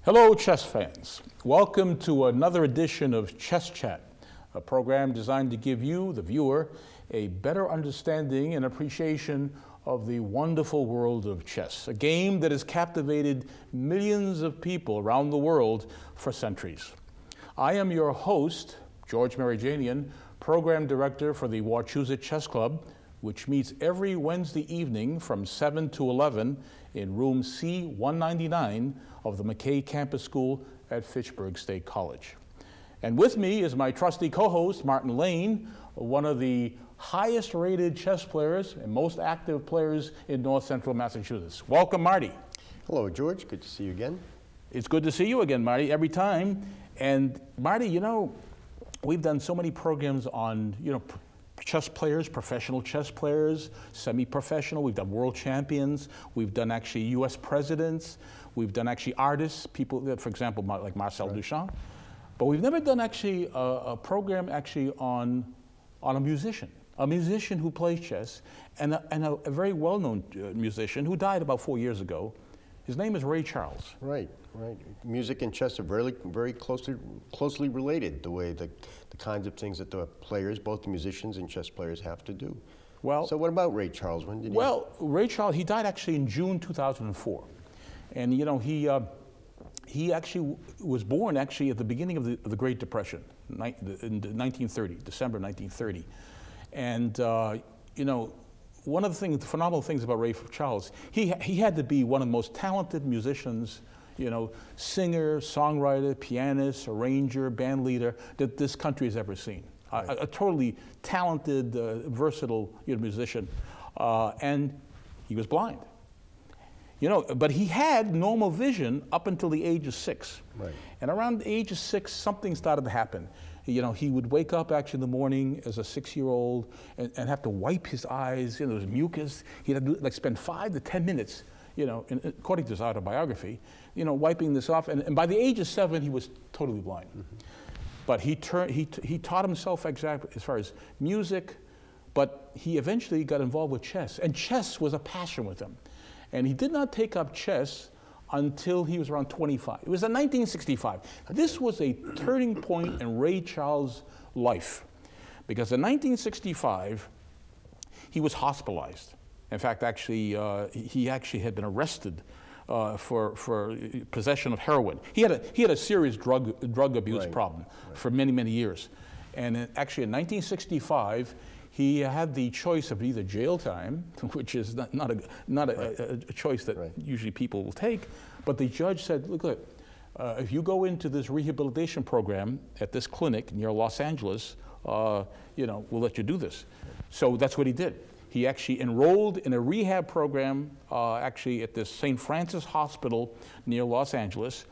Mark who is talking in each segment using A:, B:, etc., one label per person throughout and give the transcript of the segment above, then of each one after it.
A: Hello, chess fans. Welcome to another edition of Chess Chat, a program designed to give you, the viewer, a better understanding and appreciation of the wonderful world of chess, a game that has captivated millions of people around the world for centuries. I am your host, George Marajanian, Program Director for the Wachusett Chess Club, which meets every Wednesday evening from 7 to 11 in room C-199 of the McKay Campus School at Fitchburg State College. And with me is my trusty co-host, Martin Lane, one of the highest rated chess players and most active players in North Central Massachusetts. Welcome, Marty.
B: Hello, George. Good to see you again.
A: It's good to see you again, Marty, every time. And Marty, you know, we've done so many programs on, chess players, professional chess players, semi-professional. We've done world champions. We've done actually U.S. presidents. We've done actually artists, people that, for example, like Marcel Duchamp. But we've never done actually a program actually on a musician who plays chess, and a very well-known musician who died about 4 years ago. His name is Ray Charles.
B: Right. Music and chess are very closely related, the way the kinds of things that the players, both the musicians and chess players, have to do. Well, so what about Ray Charles? When did he?
A: Well, Ray Charles, he died actually in June 2004, and he actually was born actually at the beginning of the Great Depression, in 1930, December 1930, and one of the phenomenal things about Ray Charles, he had to be one of the most talented musicians, singer, songwriter, pianist, arranger, band leader that this country has ever seen. Right. A totally talented, versatile musician, and he was blind. But he had normal vision up until the age of 6. Right. And around the age of 6, something started to happen. He would wake up actually in the morning as a 6-year-old and have to wipe his eyes. There was mucus. He had to spend 5 to 10 minutes, according to his autobiography, wiping this off. And by the age of 7, he was totally blind. Mm-hmm. But he taught himself exactly as far as music, but he eventually got involved with chess. And chess was a passion with him. And he did not take up chess until he was around 25. It was in 1965. This was a turning point in Ray Charles' life, because in 1965, he was hospitalized. In fact, actually, he actually had been arrested for possession of heroin. He had a serious drug abuse problem for many years. And actually, in 1965, he had the choice of either jail time, which is not a choice that usually people will take, but the judge said, look, if you go into this rehabilitation program at this clinic near Los Angeles, we'll let you do this. So that's what he did. He actually enrolled in a rehab program actually at this St. Francis Hospital near Los Angeles,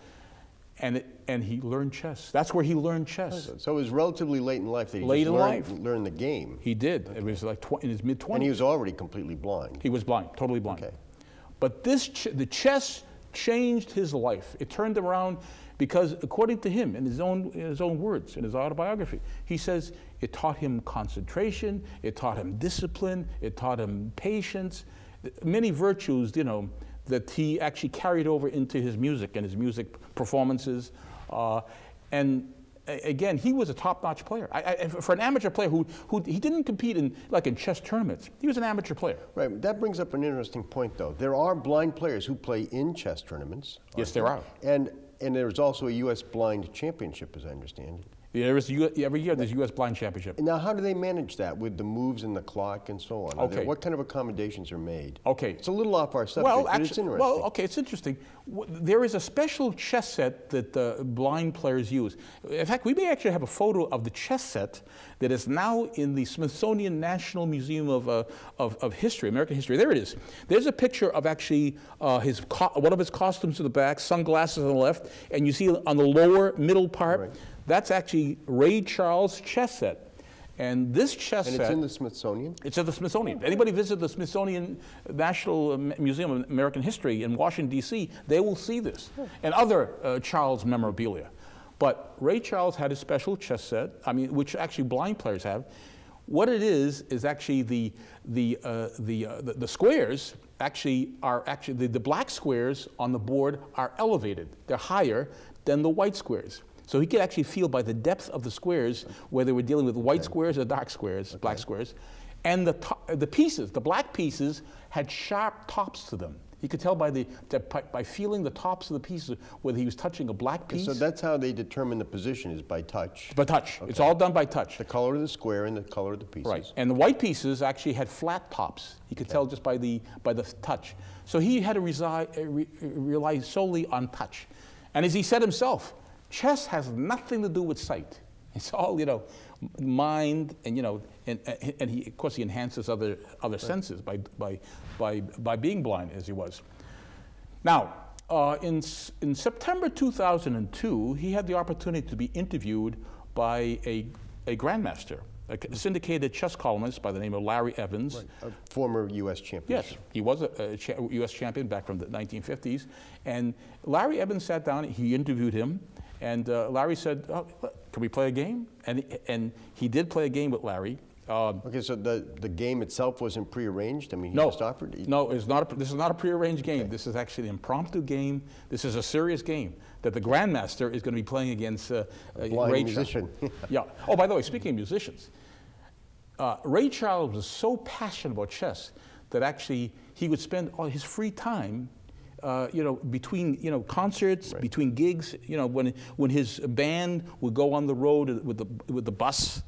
A: and he learned chess. That's where he learned chess.
B: So it was relatively late in life that he learned the game.
A: He did. Okay. It was like in his mid-20s.
B: And he was already completely blind.
A: He was blind, totally blind.
B: Okay.
A: But the chess changed his life. It turned him around because, according to him, in his own words, in his autobiography, he says it taught him concentration, it taught him discipline, it taught him patience, many virtues, that he actually carried over into his music and his music performances. And again, he was a top-notch player. For an amateur player who he didn't compete in chess tournaments, he was an amateur player.
B: Right. That brings up an interesting point, though. There are blind players who play in chess tournaments.
A: Yes, there are.
B: And there's also a U.S. Blind Championship, as I understand it.
A: There is every year there's U.S. Blind Championship.
B: Now, how do they manage that with the moves and the clock and so on?
A: Okay.
B: What kind of accommodations are made?
A: Okay.
B: It's a little off our subject, but it's interesting.
A: Well, okay, it's interesting. There is a special chess set that blind players use. In fact, we may actually have a photo of the chess set that is now in the Smithsonian National Museum of History, American History. There it is. There's a picture of actually one of his costumes to the back, sunglasses on the left, and you see on the lower middle part, right. That's actually Ray Charles' chess set. And this chess set...
B: And it's in the Smithsonian?
A: It's at the Smithsonian. Anybody visit the Smithsonian National Museum of American History in Washington, D.C., they will see this. And other Charles memorabilia. But Ray Charles had a special chess set, which actually blind players have. What it is actually the squares the black squares on the board are elevated. They're higher than the white squares. So he could actually feel by the depth of the squares whether we're dealing with white squares or dark squares, black squares. And the pieces, the black pieces, had sharp tops to them. He could tell by feeling the tops of the pieces whether he was touching a black piece.
B: So that's how they determine the position, is by touch.
A: By touch. Okay. It's all done by touch.
B: The color of the square and the color of the pieces.
A: Right. And the white pieces actually had flat tops. He could tell just by the touch. So he had to rely solely on touch. And as he said himself, chess has nothing to do with sight. It's all, mind, and and he, of course, he enhances other senses by being blind as he was. Now, in September 2002, he had the opportunity to be interviewed by a grandmaster, a syndicated chess columnist by the name of Larry Evans.
B: Right. A former U.S. champion.
A: Yes, he was a U.S. champion back from the 1950s. And Larry Evans sat down, he interviewed him, and Larry said, oh, can we play a game? And he did play a game with Larry.
B: Okay, so the game itself wasn't prearranged? I mean, he just offered?
A: No, this is not a prearranged game. Okay. This is actually an impromptu game. This is a serious game that the grandmaster is going to be playing against
B: Ray musician.
A: Yeah. Oh, by the way, speaking of musicians, Ray Charles was so passionate about chess that actually he would spend all his free time between concerts, right, between gigs, when his band would go on the road with the bus,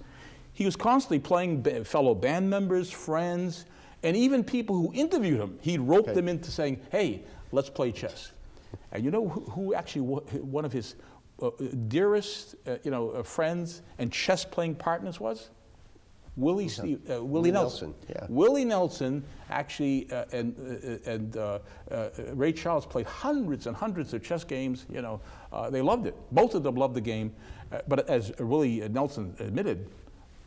A: he was constantly playing fellow band members, friends, and even people who interviewed him. He'd rope them into saying, "Hey, let's play chess." And you know who actually one of his dearest friends and chess playing partners was? Willie Nelson.
B: Yeah.
A: Willie Nelson actually and Ray Charles played hundreds and hundreds of chess games. They loved it. Both of them loved the game, but as Willie Nelson admitted,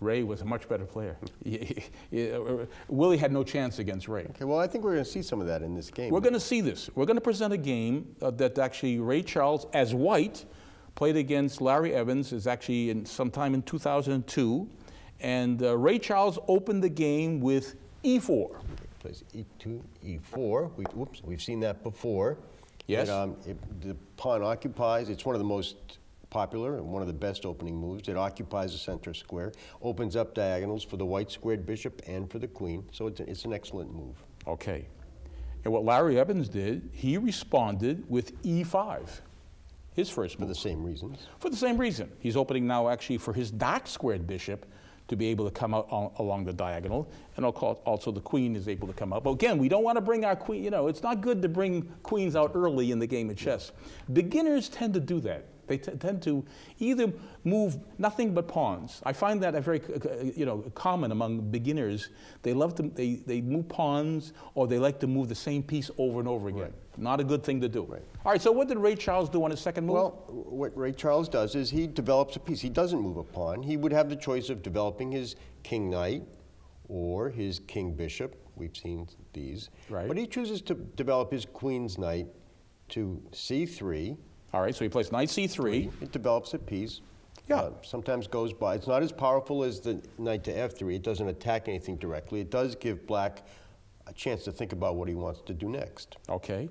A: Ray was a much better player. Willie had no chance against Ray.
B: Okay, well, I think we're going to see some of that in this game.
A: We're going to see this. We're going to present a game that actually Ray Charles, as white, played against Larry Evans, is actually sometime in 2002. And Ray Charles opened the game with e4.
B: Plays e2, e4. We've seen that before.
A: Yes.
B: The pawn occupies. It's one of the most popular and one of the best opening moves. It occupies the center square, opens up diagonals for the white squared bishop and for the queen. So it's an excellent move.
A: Okay. And what Larry Evans did, he responded with e5. His first move.
B: For the same reasons.
A: For the same reason. He's opening now actually for his dark squared bishop to be able to come out along the diagonal, and also the queen is able to come out. But again, we don't want to bring our queen, it's not good to bring queens out early in the game of chess. Beginners tend to do that. They tend to either move nothing but pawns. I find that a very common among beginners. They love to they move pawns, or they like to move the same piece over and over again. Right. Not a good thing to do. Right. All right, so what did Ray Charles do on his second move?
B: Well, what Ray Charles does is he develops a piece. He doesn't move a pawn. He would have the choice of developing his king knight or his king bishop. We've seen these.
A: Right.
B: But he chooses to develop his queen's knight to c3.
A: All right, so he plays knight c3.
B: It develops a piece.
A: Yeah.
B: Sometimes goes by. It's not as powerful as the knight to f3. It doesn't attack anything directly. It does give black a chance to think about what he wants to do next.
A: Okay.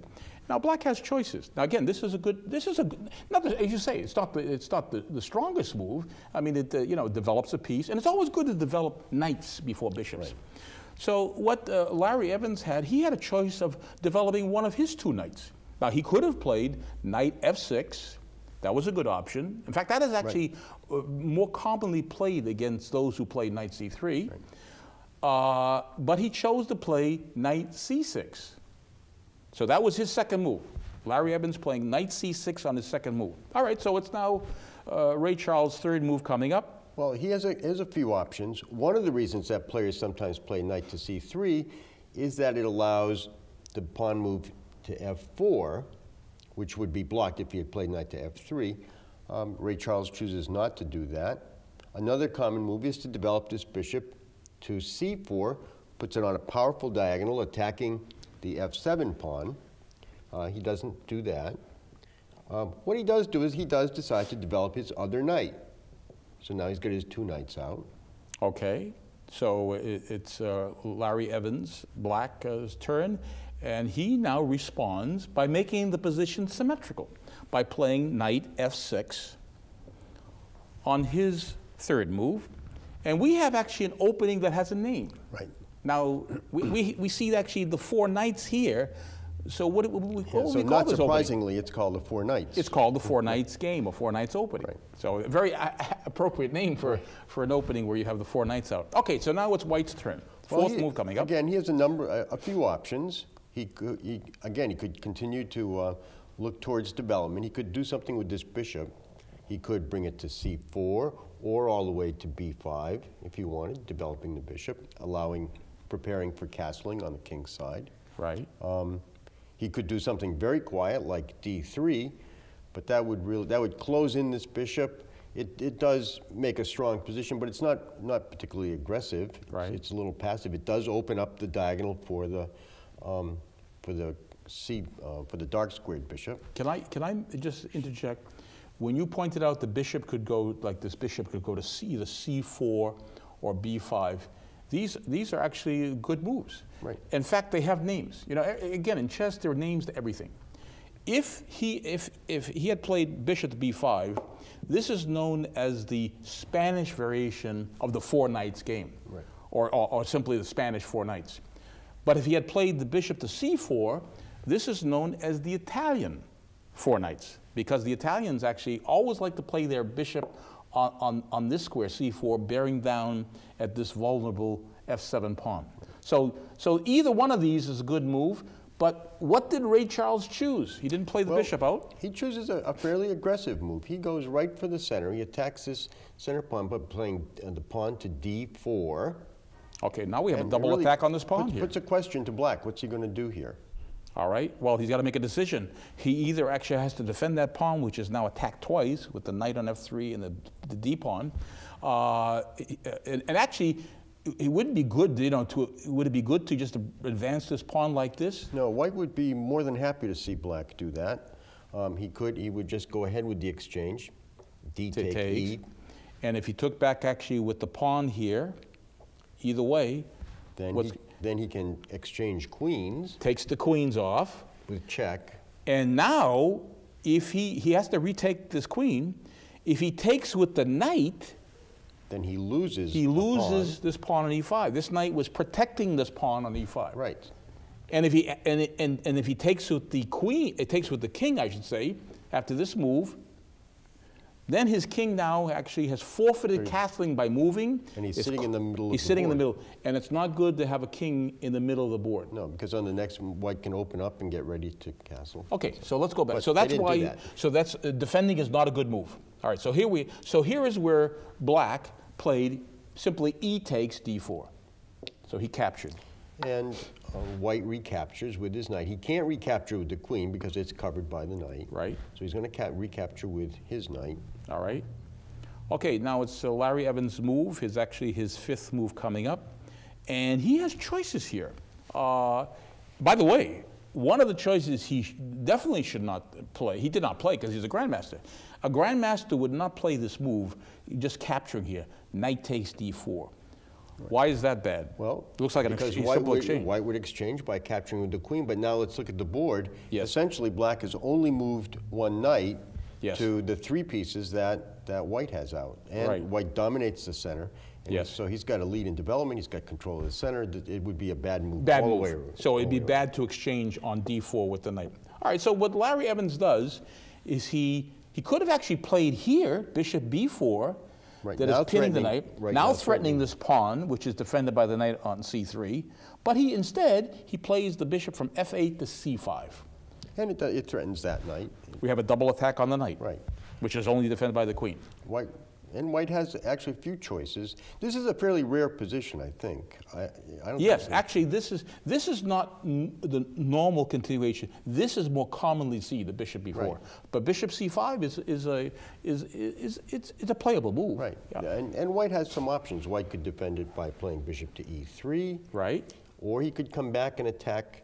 A: Now black has choices. Now again, this is a good. Not as you say, it's not the strongest move. I mean, it develops a piece, and it's always good to develop knights before bishops.
B: Right.
A: So what Larry Evans had, he had a choice of developing one of his two knights. Now, he could have played knight f6. That was a good option. In fact, that is actually more commonly played against those who play knight c3. Right. But he chose to play knight c6. So that was his second move. Larry Evans playing knight c6 on his second move. All right, so it's now Ray Charles' third move coming up.
B: Well, he has a few options. One of the reasons that players sometimes play knight to c3 is that it allows the pawn move to f4, which would be blocked if he had played knight to f3. Ray Charles chooses not to do that. Another common move is to develop this bishop to c4, puts it on a powerful diagonal, attacking the f7 pawn. He doesn't do that. What he does do is he does decide to develop his other knight. So now he's got his two knights out.
A: Okay, so it's Larry Evans, black's turn. And he now responds by making the position symmetrical, by playing knight f6 on his third move. And we have actually an opening that has a name.
B: Right.
A: Now, we see actually the four knights here. So what would we call this opening?
B: Not surprisingly, it's called the Four Knights.
A: It's called the Four Knights game, or Four Knights opening.
B: Right.
A: So a very appropriate name for an opening where you have the four knights out. Okay, so now it's White's turn. Fourth move coming up.
B: Again, he has a few options. He could continue to look towards development. He could do something with this bishop. He could bring it to c4 or all the way to b5 if he wanted, developing the bishop, preparing for castling on the king's side.
A: Right.
B: He could do something very quiet like d3, but that would close in this bishop. It does make a strong position, but it's not particularly aggressive.
A: Right.
B: It's a little passive. It does open up the diagonal for the dark squared bishop.
A: Can I just interject? When you pointed out the bishop could go, like this bishop could go to either c4 or b5, these are actually good moves.
B: Right.
A: In fact, they have names. You know, again, in chess, there are names to everything. If he had played bishop to b5, this is known as the Spanish variation of the Four Knights game,
B: right.
A: or simply the Spanish Four Knights. But if he had played the bishop to c4, this is known as the Italian Four Knights, because the Italians actually always like to play their bishop on this square, c4, bearing down at this vulnerable f7 pawn. So either one of these is a good move, but what did Ray Charles choose? He didn't play the bishop out?
B: He chooses a fairly aggressive move. He goes right for the center. He attacks this center pawn by playing the pawn to d4.
A: Okay, now we have a double attack on this pawn here.
B: Puts a question to black. What's he going to do here?
A: All right, well, he's got to make a decision. He either actually has to defend that pawn, which is now attacked twice with the knight on f3 and the d pawn. And actually, it wouldn't be good, you know, would it be good to just advance this pawn like this?
B: No, White would be more than happy to see black do that. He would just go ahead with the exchange, d take e.
A: And if he took back actually with the pawn here, either way,
B: then he can exchange queens.
A: Takes the queens off.
B: With check.
A: And now, if he has to retake this queen, if he takes with the knight,
B: then he loses.
A: He loses this pawn on e5. This knight was protecting this pawn on e5.
B: Right.
A: And if he takes with the queen, it takes with the king, I should say, after this move, then his king now actually has forfeited castling by moving.
B: And he's sitting in the middle of the board.
A: He's sitting in the middle. And it's not good to have a king in the middle of the board.
B: No, because on the next one, White can open up and get ready to castle.
A: Okay, so let's go back.
B: But
A: so that's why.
B: that.
A: So that's defending is not a good move. All right. So here is where Black played simply e takes d4. So he captured.
B: And White recaptures with his knight. He can't recapture with the queen because it's covered by the knight.
A: Right.
B: So he's going to recapture with his knight.
A: All right. Okay, now it's Larry Evans' move. Actually his fifth move coming up. And he has choices here. By the way, one of the choices he definitely should not play, he did not play because he's a grandmaster. A grandmaster would not play this move, just capturing here. Knight takes d4. Right. Why is that bad?
B: Well,
A: it looks like
B: because White would exchange by capturing with the queen, but now let's look at the board.
A: Yes.
B: Essentially, Black has only moved one knight
A: yes.
B: to the three pieces that White has out. And
A: right.
B: White dominates the center. And
A: yes.
B: So he's got a lead in development, he's got control of the center. It would be a bad move.
A: Bad move. So it'd be bad to exchange on d4 with the knight. All right, so what Larry Evans does is he could have actually played here, bishop b4,
B: right.
A: that is pinning the knight,
B: right.
A: now threatening this pawn, which is defended by the knight on c3, but instead plays the bishop from f8 to c5.
B: And it threatens that knight.
A: We have a double attack on the knight,
B: right.
A: which is only defended by the queen.
B: White has actually a few choices. This is a fairly rare position, I think. I don't
A: yes,
B: think
A: actually, this is not the normal continuation. This is more commonly seen, the bishop b4. Right. But bishop c5 is a playable move.
B: Right.
A: Yeah.
B: And White has some options. White could defend it by playing bishop to e3.
A: Right.
B: Or he could come back and attack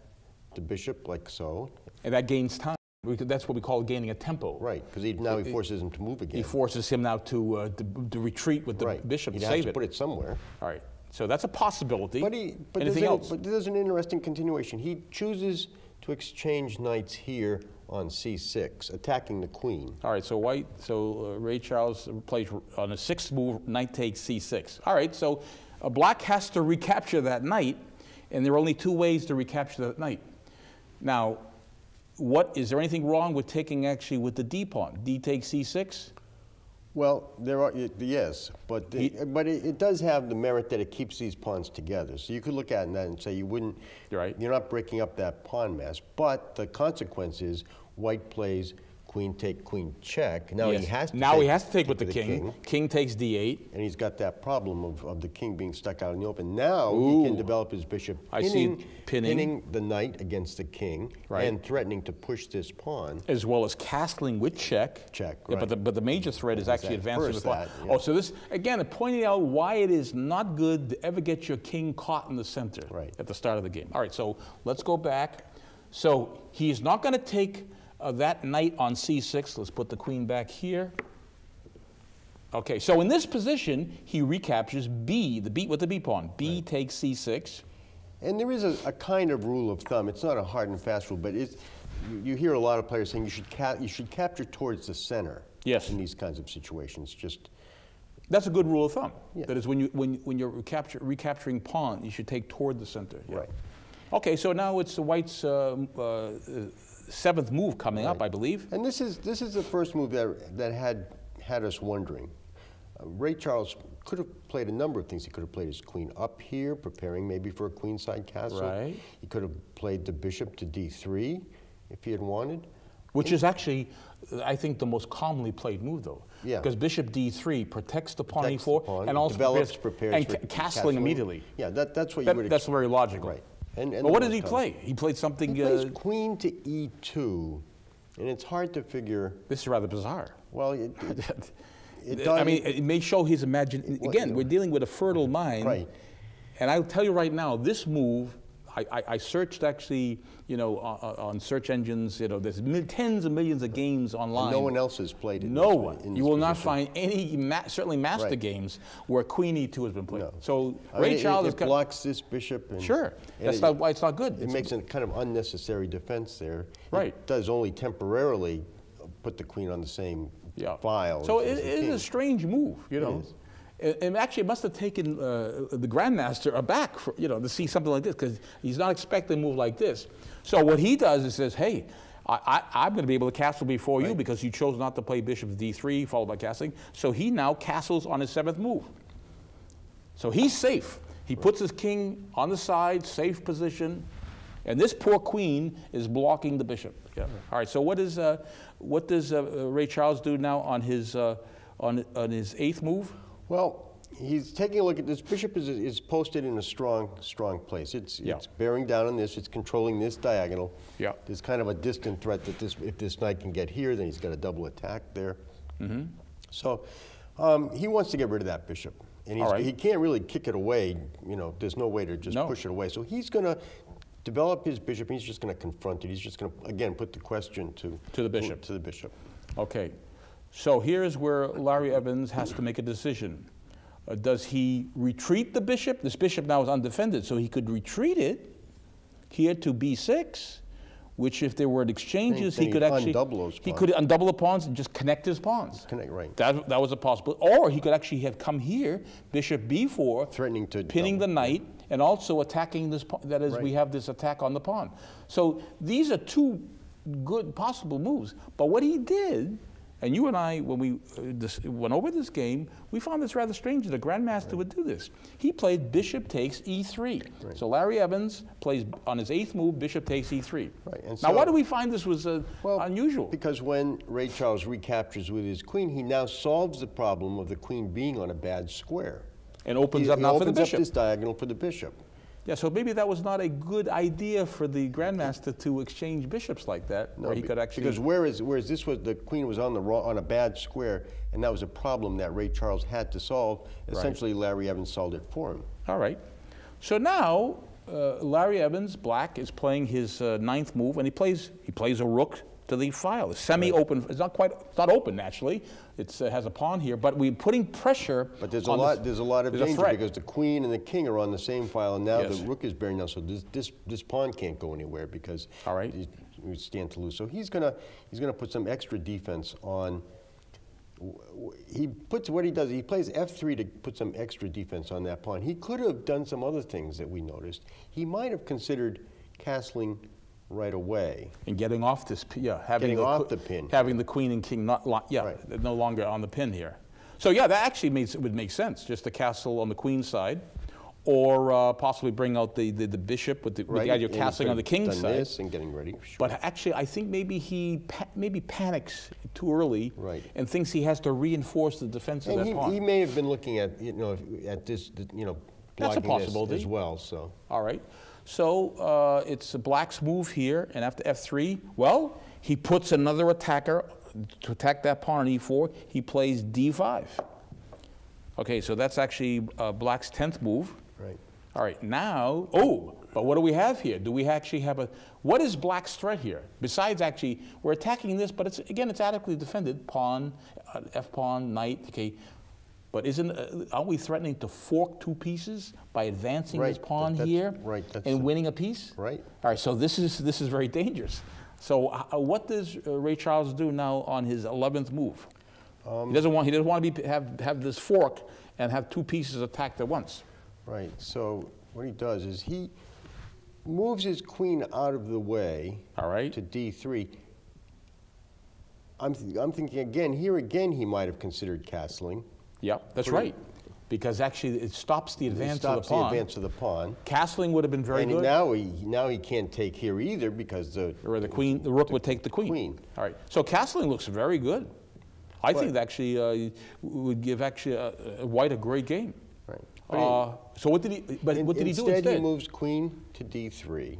B: the bishop like so.
A: And that gains time. That's what we call gaining a tempo.
B: Right, because now he forces him to move again.
A: He forces him now to retreat with the bishop to save it.
B: He'd have to put it somewhere.
A: All right. So that's a possibility.
B: But
A: Anything else?
B: But there's an interesting continuation. He chooses to exchange knights here on c6, attacking the queen.
A: All right, so Ray Charles plays on the 6th move, knight takes c6. All right, so black has to recapture that knight, and there are only 2 ways to recapture that knight. Now, is there anything wrong with taking actually with the d pawn? D takes c6?
B: Well, there are, yes, but it does have the merit that it keeps these pawns together. So you could look at that and say you're not breaking up that pawn mass, but the consequence is white plays queen take, queen check. Now he has to take with the king.
A: King takes d8.
B: And he's got that problem of the king being stuck out in the open. Now he can develop his bishop, pinning the knight against the king, and threatening to push this pawn.
A: As well as castling with check.
B: Check,
A: right.
B: Yeah,
A: but the major threat is actually advancing the pawn.
B: Yeah.
A: Oh, so this, again, pointing out why it is not good to ever get your king caught in the center at the start of the game. All right, so let's go back. So he's not going to take that knight on c6. Let's put the queen back here. Okay, so in this position, he recaptures B, the beat with the B pawn. B takes c6.
B: And there is a kind of rule of thumb. It's not a hard and fast rule, but you hear a lot of players saying you should capture towards the center.
A: Yes.
B: In these kinds of situations.
A: That's a good rule of thumb.
B: Yeah.
A: That is, when you're recapturing pawn, you should take toward the center. Yeah.
B: Right.
A: Okay, so now it's the white's 7th move coming up, I believe.
B: And this is the first move that had us wondering. Ray Charles could have played a number of things. He could have played his queen up here, preparing maybe for a queenside castle.
A: Right.
B: He could have played the bishop to d3 if he had wanted.
A: Which is actually, I think, the most commonly played move, though.
B: Yeah.
A: Because bishop d3 protects the pawn
B: Protects
A: e4
B: the pawn,
A: and also
B: prepares for
A: castling immediately.
B: Yeah, that's what you would expect.
A: That's very logical.
B: Right.
A: But what did he play? He played something.
B: He plays queen to e2, and it's hard to figure.
A: This is rather bizarre.
B: Well,
A: I mean, it may show his imagination. Again, we're dealing with a fertile mind.
B: Right.
A: And I'll tell you right now, this move, I searched actually, on search engines. There's tens of millions of games online.
B: And no one else has played it.
A: No one. You will not find any, certainly master games, where queen e2 has been played.
B: No.
A: So
B: Ray Charles blocks this bishop. And,
A: sure. That's not why it's not good.
B: It makes a kind of unnecessary defense there.
A: Right.
B: It does only temporarily put the queen on the same file.
A: So it is a strange move, And actually, it must have taken the grandmaster aback, to see something like this, because he's not expecting a move like this. So what he does is says, hey, I'm going to be able to castle before you because you chose not to play bishop d3 followed by castling. So he now castles on his 7th move. So he's safe. He puts his king on the side, safe position, and this poor queen is blocking the bishop. Yeah. All right. So what does Ray Charles do now on his 8th move?
B: Well, he's taking a look at this. Bishop is posted in a strong place. It's bearing down on this. It's controlling this diagonal.
A: Yeah.
B: There's kind of a distant threat that if this knight can get here, then he's got a double attack there. Mm-hmm. So he wants to get rid of that bishop. And he can't really kick it away. There's no way to just push it away. So he's going to develop his bishop. He's just going to confront it. He's just going to, again, put the question to the bishop.
A: Okay. So here's where Larry Evans has to make a decision. Does he retreat the bishop? This bishop now is undefended, so he could retreat it here to b6, which if there were exchanges, he could actually undouble the pawns and just connect his pawns.
B: Right.
A: That was a possibility. Or he could actually have come here, bishop b4,
B: threatening to
A: pinning the knight, and also attacking this pawn. That is, we have this attack on the pawn. So these are 2 good possible moves. But what he did, and you and I, when we went over this game, we found this rather strange that a grandmaster would do this. He played bishop takes e3. Right. So Larry Evans plays on his 8th move, bishop takes e3.
B: Right. And
A: now, why do we find this was unusual?
B: Because when Ray Charles recaptures with his queen, he now solves the problem of the queen being on a bad square.
A: And opens up now for the bishop.
B: Opens up this diagonal for the bishop.
A: Yeah, so maybe that was not a good idea for the grandmaster to exchange bishops like that, where he could actually.
B: Because whereas this was the queen was on a bad square, and that was a problem that Ray Charles had to solve. Essentially, Larry Evans solved it for him.
A: All right. So now Larry Evans, black, is playing his 9th move, and he plays a rook to the file. It's semi-open. It's not quite. It's not open naturally. It has a pawn here, but we're putting pressure.
B: But there's a lot. There's a lot of danger because the queen and the king are on the same file, and now the rook is bearing down. So this pawn can't go anywhere because we stand to lose. So he's gonna put some extra defense on. He puts what he does. He plays f3 to put some extra defense on that pawn. He could have done some other things that we noticed. He might have considered castling right away
A: and getting off this,
B: having off the pin,
A: having the queen and king not, no longer on the pin here. So yeah, that actually would make sense. Just the castle on the queen side, or possibly bring out the bishop with the idea of castling on the king's side.
B: This and getting ready. Sure.
A: But actually, I think maybe he panics too early and thinks he has to reinforce the defense of that pawn.
B: He may have been looking at at this
A: that's a possibility
B: as well. So
A: all right, so it's black's move here, and after f3, well, he puts another attacker to attack that pawn on e4. He plays d5. Okay, so that's actually black's 10th move.
B: Right.
A: All right, now, but what do we have here? Do we actually have what is black's threat here? Besides actually, we're attacking this, but it's adequately defended. Pawn, f-pawn, knight, okay. But aren't we threatening to fork two pieces by advancing this pawn here and winning a piece?
B: Right.
A: All right, so this is very dangerous. So what does Ray Charles do now on his 11th move? He doesn't want to have this fork and have two pieces attacked at once.
B: Right. So what he does is he moves his queen out of the way.
A: All right.
B: To d3. I'm thinking again. Here again, he might have considered castling.
A: Yeah, that's right. Because actually, it stops the advance of the pawn.
B: The advance of the pawn.
A: Castling would have been very good.
B: And now he can't take here either because the
A: rook would take the queen. All right. So castling looks very good. I think that actually would give White a great game.
B: Right.
A: So what did he? But what did he do instead?
B: Instead, he moves queen to d3.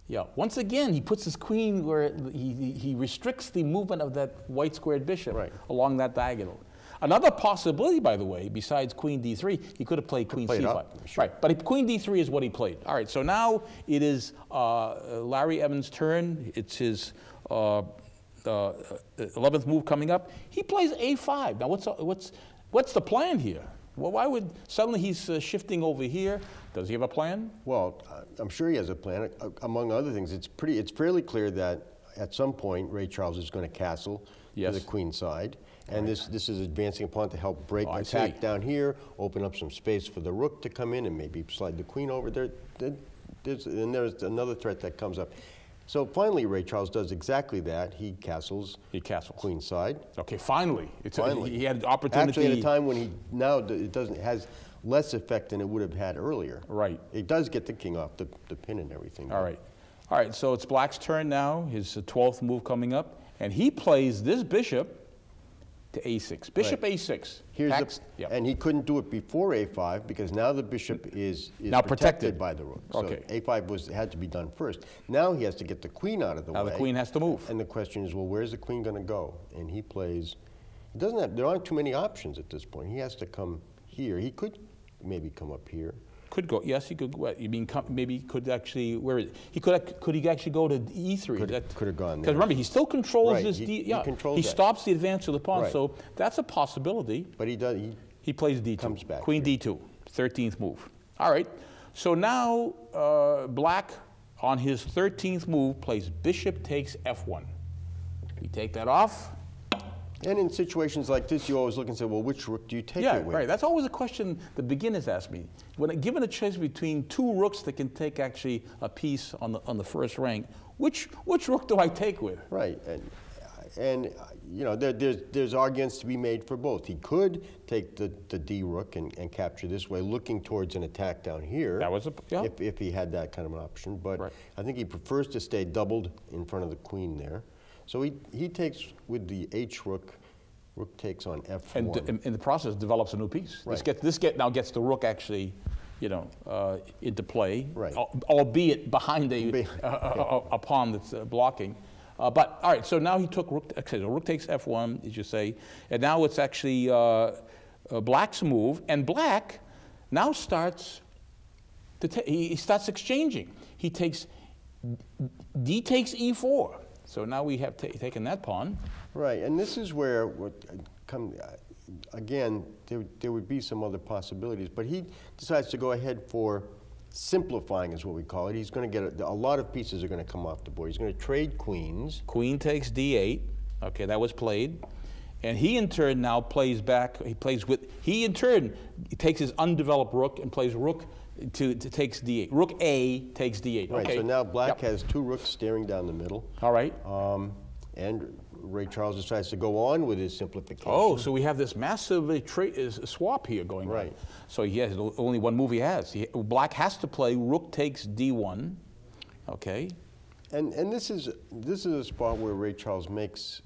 A: Yeah. Once again, he puts his queen where he restricts the movement of that white squared bishop along that diagonal. Another possibility, by the way, besides queen d3, he could have played queen c5.
B: Sure.
A: Right. But queen d3 is what he played. All right. So now it is Larry Evans' turn. It's his 11th move coming up. He plays a5. Now what's the plan here? Well, why would suddenly he's shifting over here? Does he have a plan?
B: Well, I'm sure he has a plan. Among other things, it's fairly clear that at some point Ray Charles is going to castle to the queen side, and this is advancing a pawn to help break attack down here, open up some space for the rook to come in, and maybe slide the queen over there. There's another threat that comes up. So finally, Ray Charles does exactly that. He castles. Queen side.
A: Okay, finally.
B: Finally.
A: He had opportunity.
B: Actually, at a time when it has less effect than it would have had earlier.
A: Right.
B: It does get the king off the pin and everything.
A: All right, so it's black's turn now, his 12th move coming up, and he plays this bishop to a6. Bishop a6.
B: And he couldn't do it before a5 because now the bishop is
A: now protected
B: by the rook.
A: Okay.
B: So a5 had to be done first. Now he has to get the queen out of the way.
A: Now the queen has to move.
B: And the question is, well, where's the queen going to go? And he plays. There aren't too many options at this point. He has to come here. He could maybe come up here.
A: Could go. Yes, he could. What you mean? Maybe could actually. Where is he? Could he actually go to e3?
B: Could have gone there.
A: Because remember, he still controls this.
B: He
A: stops the advance of the pawn. So that's a possibility.
B: But he does.
A: He plays d2.
B: Comes back.
A: Queen d2. 13th move. All right. So now black on his 13th move plays bishop takes f1. We take that off.
B: And in situations like this, you always look and say, well, which rook do you take it with?
A: Right. That's always a question the beginners ask me. When given a choice between two rooks that can take actually a piece on the first rank, which rook do I take with?
B: Right. And you know, there's arguments to be made for both. He could take the D rook and capture this way, looking towards an attack down here.
A: That was
B: if he had that kind of an option. But I think he prefers to stay doubled in front of the queen there. So he takes with the H rook. Rook takes on F1.
A: And in the process, develops a new piece.
B: Right.
A: This now gets the rook actually, into play,
B: right.
A: Albeit behind a pawn that's blocking. But all right, so now he took rook. Okay, so rook takes F1, as you say, and now it's actually black's move, and black now starts he starts exchanging. He takes D takes E4. So now we have taken that pawn.
B: Right, and this is where, again, there would be some other possibilities, but he decides to go ahead for simplifying, is what we call it. He's going to get a lot of pieces are going to come off the board. He's going to trade queens.
A: Queen takes d8. Okay, that was played. And he in turn now plays back. He in turn takes his undeveloped rook and plays rook to takes d8. Rook A takes d8.
B: Right,
A: okay.
B: so now black has two rooks staring down the middle.
A: All right.
B: And Ray Charles decides to go on with his simplification.
A: Oh, so we have this massive swap here going on. So he has only one move he has. Black has to play rook takes d1. Okay.
B: And this is a spot where Ray Charles makes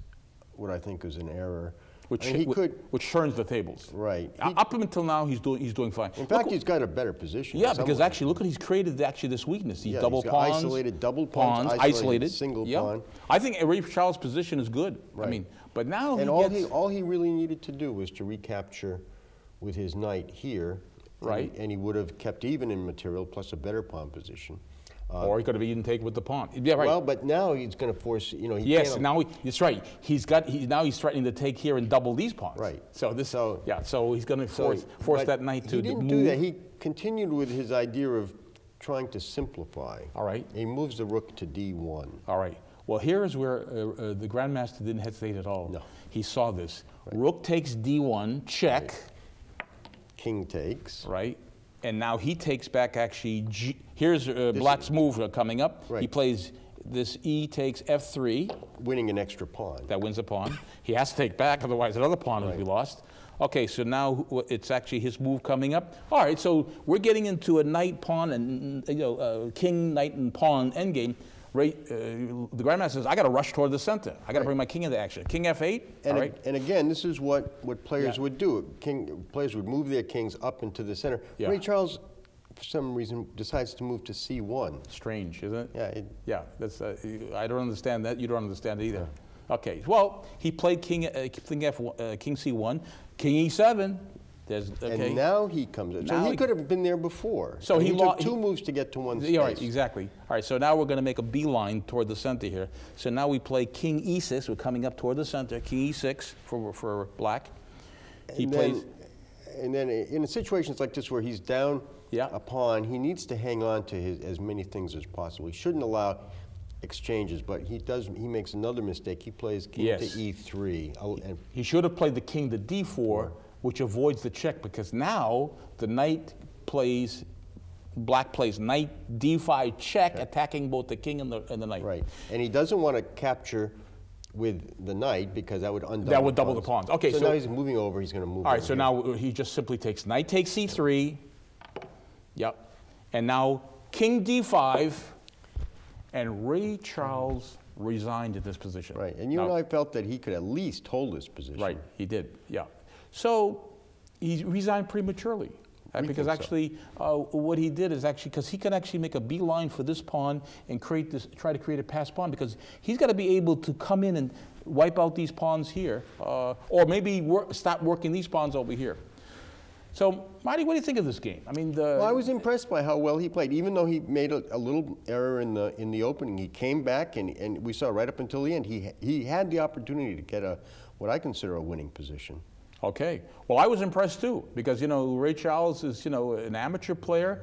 B: what I think is an error.
A: Which turns the tables.
B: Right.
A: Up until now, he's doing fine.
B: In fact, he's got a better position.
A: Yeah, because actually, look what he's created. Actually, this weakness. These double pawns,
B: isolated double pawns, isolated single pawn.
A: I think Ray Charles' position is good. Right. I mean, but now
B: all he really needed to do was to recapture with his knight here.
A: Right.
B: And he would have kept even in material plus a better pawn position.
A: Or he could have even taken with the pawn. Yeah, right.
B: Well, but now he's going to force, you know.
A: Yes, now that's right. Now he's threatening to take here and double these pawns.
B: Right.
A: So he's going to force that knight to move.
B: He didn't do that. He continued with his idea of trying to simplify.
A: All right.
B: He moves the rook to d1.
A: All right. Well, here is where the Grandmaster didn't hesitate at all.
B: No.
A: He saw this. Right. Rook takes d1, check.
B: Right. King takes.
A: Right. And now he takes back actually, here's Black's move coming up.
B: Right.
A: He plays this E takes F3.
B: Winning an extra pawn.
A: That wins a pawn. He has to take back, otherwise another pawn would be lost. Okay, so now it's actually his move coming up. All right, so we're getting into a knight, pawn, and king, knight, and pawn endgame. The Grandmaster says, I got to rush toward the center. I got to bring my king into action. King F8.
B: And again, this is what players would do. Players would move their kings up into the center.
A: Yeah.
B: Ray Charles, for some reason, decides to move to C1.
A: Strange, isn't it?
B: Yeah.
A: That's, I don't understand that. You don't understand it either. Yeah. Okay. Well, he played king C1, king E7.
B: And now he comes in. So he could have been there before.
A: So he took
B: two moves to get to one space.
A: Right, exactly. All right, so now we're going to make a beeline toward the center here. So now we play king E6. We're coming up toward the center. King E6 for Black. And
B: then in situations like this where he's down a pawn, he needs to hang on to as many things as possible. He shouldn't allow exchanges, but he makes another mistake. He plays king to E3.
A: He should have played the king to D4. Which avoids the check, because now the knight plays, Black plays knight d5 check, attacking both the king and the knight.
B: Right, and he doesn't want to capture with the knight because that would
A: double the pawns. Okay,
B: so now he's moving over. He's going to move.
A: All right, so now he just simply takes knight takes c3. Yep, and now king d5, and Ray Charles resigned in this position.
B: Right, and you and I felt that he could at least hold this position.
A: Right, he did. Yeah. So he resigned prematurely, because actually what he did is actually, because he can actually make a beeline for this pawn and try to create a pass pawn, because he's got to be able to come in and wipe out these pawns here, or maybe stop working these pawns over here. So, Marty, what do you think of this game? I mean,
B: well, I was impressed by how well he played. Even though he made a little error in the opening, he came back, and we saw right up until the end, he had the opportunity to get what I consider a winning position.
A: Okay. Well, I was impressed too, because Ray Charles is an amateur player.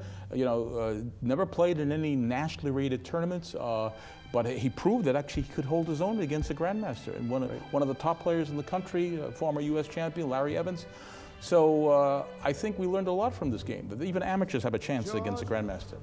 A: Never played in any nationally rated tournaments, but he proved that actually he could hold his own against the Grandmaster and one of the top players in the country, former U.S. champion Larry Evans. So I think we learned a lot from this game. That even amateurs have a chance against the Grandmaster.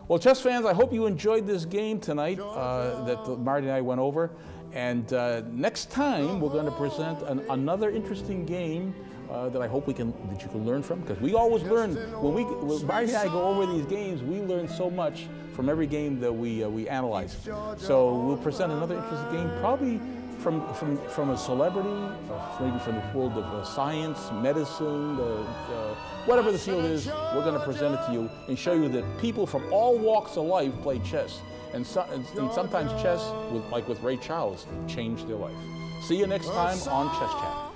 A: Well, chess fans, I hope you enjoyed this game tonight that Marty and I went over. And next time, we're going to present another interesting game that I hope that you can learn from, because we always learn when Marty and I go over these games. We learn so much from every game that we analyze. So we'll present another interesting game, probably from a celebrity, maybe from the world of science, medicine, whatever the field is. We're going to present it to you and show you that people from all walks of life play chess. And sometimes chess, like with Ray Charles, changed their life. See you next time on Chess Chat.